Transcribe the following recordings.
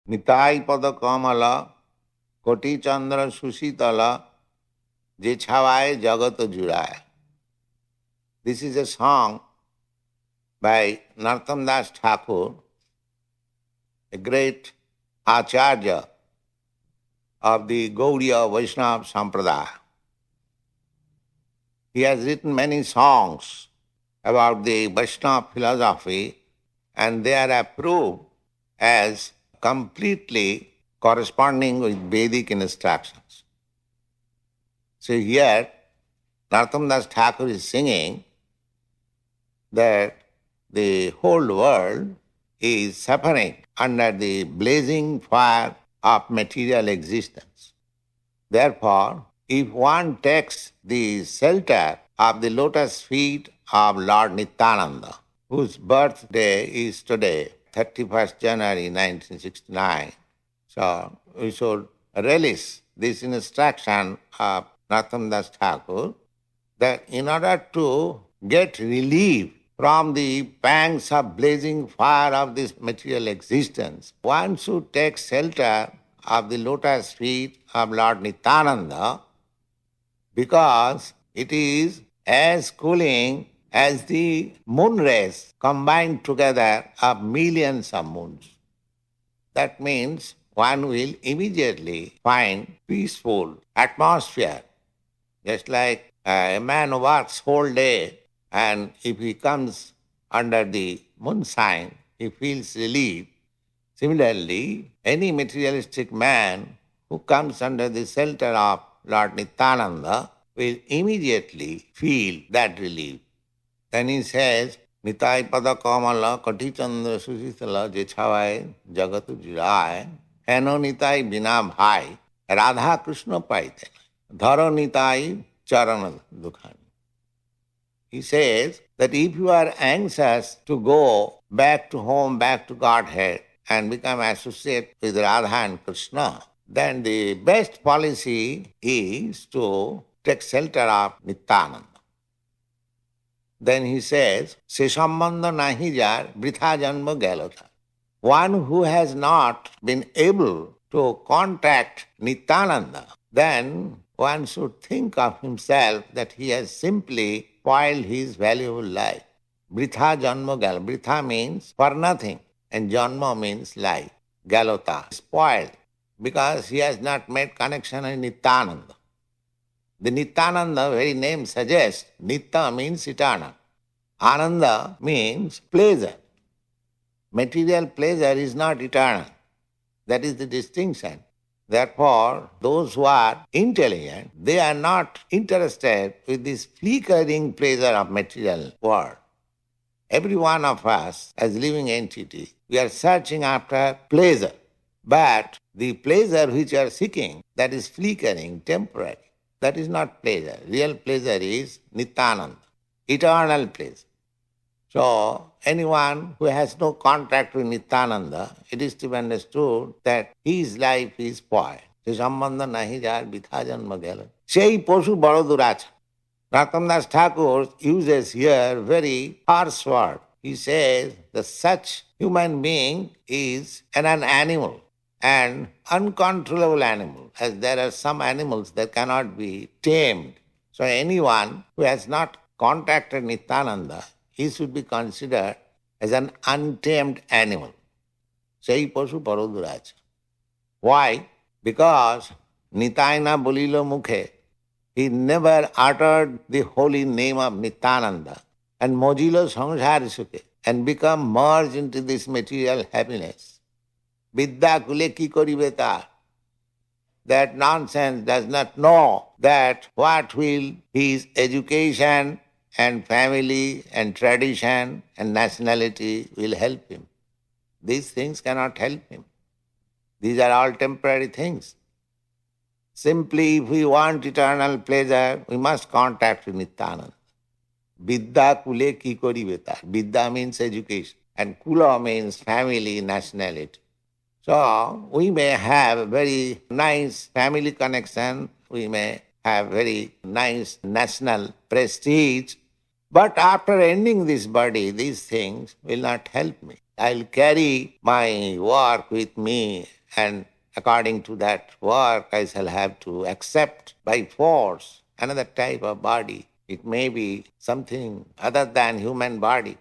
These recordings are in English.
Nitai pada kamala, koti chandra susitala, je chhavaye jagat juraya. This is a song by Narottama Das Thakur, a great acharya of the Gaudiya Vaishnava Sampradaya. He has written many songs about the Vaishnava philosophy, and they are approved as completely corresponding with Vedic instructions. So here, Narottama Das Thakur is singing that the whole world is suffering under the blazing fire of material existence. Therefore, if one takes the shelter of the lotus feet of Lord Nityananda, whose birthday is today, 31st January 1969, so we should relish this instruction of Narottama Das Thakur that in order to get relief from the pangs of blazing fire of this material existence, one should take shelter of the lotus feet of Lord Nityananda, because it is as cooling as the moon rays combined together of millions of moons. That means one will immediately find peaceful atmosphere, just like a man works whole day, and if he comes under the moonshine, he feels relief. Similarly, any materialistic man who comes under the shelter of Lord Nityananda will immediately feel that relief. Then he says, Nitai pada kamala kati chandra susitala je chhavaye jagatu jiraye heno nitai bina bhai radha krishna paite dharo nitai charana dukhani. He says that if you are anxious to go back to home, back to Godhead, and become associated with Radha and Krishna, then the best policy is to take shelter of Nityananda. Then he says, Se sambandha nahi jar, vritha janma galota. One who has not been able to contact Nityananda, then one should think of himself that he has simply spoiled his valuable life. Vritha janma galota. Vritha means for nothing, and janma means life. Galota, spoiled, because he has not made connection with Nityananda. The Nityananda very name suggests Nitya means eternal. Ananda means pleasure. Material pleasure is not eternal. That is the distinction. Therefore, those who are intelligent, they are not interested with this flickering pleasure of material world. Every one of us, as living entity, we are searching after pleasure. But the pleasure which you are seeking, that is flickering, temporary. That is not pleasure. Real pleasure is Nityananda, eternal pleasure. So, anyone who has no contact with Nityananda, it is to be understood that his life is spoiled. Se sambandha nahi jar vitha janma gela. Sei posu baro duracha. Narottama Das Thakur uses here very harsh word. He says that such human being is an animal, an uncontrollable animal, as there are some animals that cannot be tamed. So anyone who has not contacted Nityananda, he should be considered as an untamed animal. Sei pasu paroduracha. Why? Because Nitayana bolilo mukhe, he never uttered the holy name of Nityananda and mojilo samsara sukhe and become merged into this material happiness. Vidya kule ki koribe tar. That nonsense does not know that what will his education and family and tradition and nationality will help him. These things cannot help him. These are all temporary things. Simply, if we want eternal pleasure, we must contact with Nityananda. Vidya kule ki koribe tar. Vidya means education, and kula means family, nationality. So, we may have a very nice family connection, we may have very nice national prestige, but after ending this body, these things will not help me. I'll carry my work with me and according to that work, I shall have to accept by force another type of body. It may be something other than human body.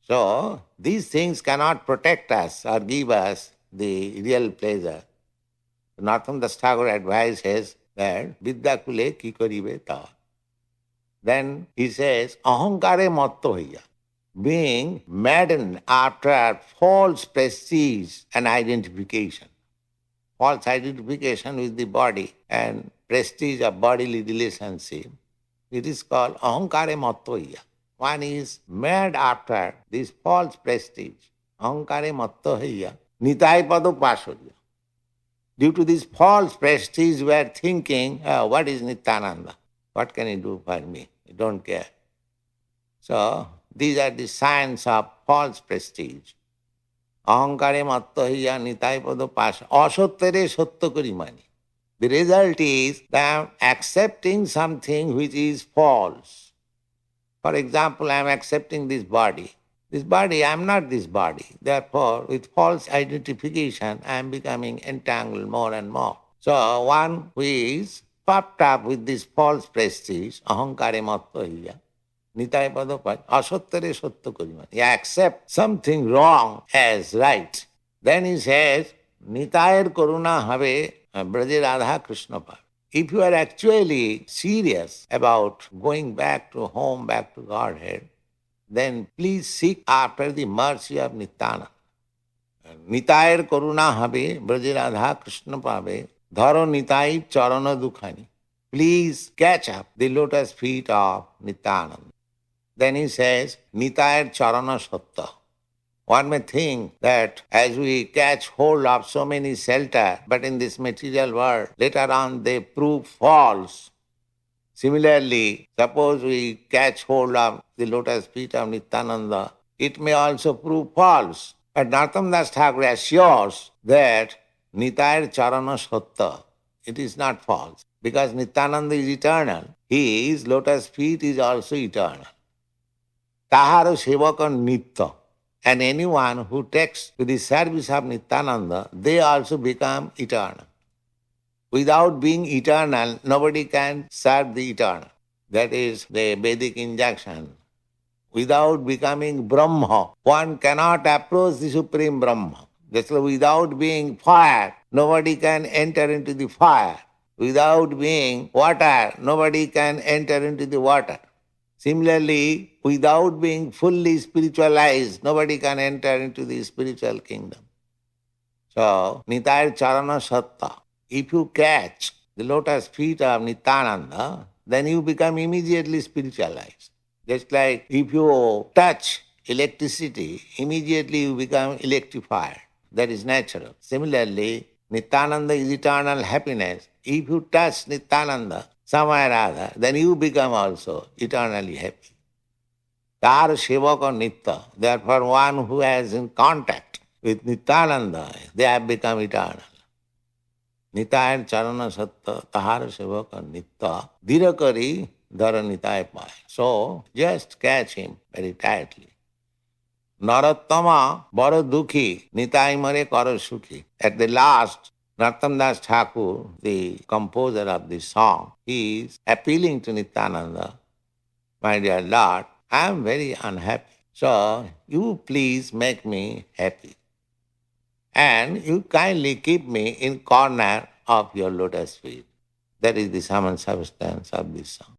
So these things cannot protect us or give us the real pleasure. Narottama Das Thakur advises that Vidya kule ki karibe ta. Then he says, Ahankare matto hoya, being maddened after false prestige and identification. False identification with the body and prestige of bodily relationship. It is called ahankare mattoya. One is mad after this false prestige. Ahankare mattoya. Nitai pado pasurya. Due to this false prestige, we are thinking, what is Nityananda? What can he do for me? I don't care. So, these are the signs of false prestige. Ahankare mattoya nitai pado pasha. Asottere sotto kori mani. The result is that I am accepting something which is false. For example, I am accepting this body. This body, I am not this body. Therefore, with false identification, I am becoming entangled more and more. So, one who is puffed up with this false prestige, ahankare mattoya, nitai padapada, asottere sotto koriman. He accepts something wrong as right. Then he says, nitayar karuna have braje radha krishna par. If you are actually serious about going back to home, back to Godhead, then please seek after the mercy of Nityananda. Nitayar karuna have braje radha krishna pave dharo nitai charana dukhani. Please catch up the lotus feet of Nityananda. Then he says, Nitayar charana satta. One may think that as we catch hold of so many shelter, but in this material world, later on they prove false. Similarly, suppose we catch hold of the lotus feet of Nityananda, it may also prove false. But Narottama Das Thakur assures that Nitayar charana satta, it is not false. Because Nityananda is eternal, his lotus feet is also eternal. Tahara sevaka nitya. And anyone who takes to the service of Nityananda, they also become eternal. Without being eternal, nobody can serve the eternal. That is the Vedic injunction. Without becoming Brahma, one cannot approach the Supreme Brahma. Just like without being fire, nobody can enter into the fire. Without being water, nobody can enter into the water. Similarly, without being fully spiritualized, nobody can enter into the spiritual kingdom. So, Nitayar Charana Satta. If you catch the lotus feet of Nityananda, then you become immediately spiritualized. Just like if you touch electricity, immediately you become electrified. That is natural. Similarly, Nityananda is eternal happiness. If you touch Nityananda, somewhere or other, then you become also eternally happy. Tar Shivaka Nitya. Therefore, one who has in contact with Nityananda, they have become eternal. Nitayar Charana Satta Tahara Shivaka Nitya Dhirakari Dhara Nitaya Pai. So just catch him very tightly. Narottama Baro Dukhi Nitai Mare Karo Sukhi. At the last, Narottama Das Thakur, the composer of this song, he is appealing to Nityananda, my dear Lord, I am very unhappy. So you please make me happy. And you kindly keep me in corner of your lotus feet. That is the sum and substance of this song.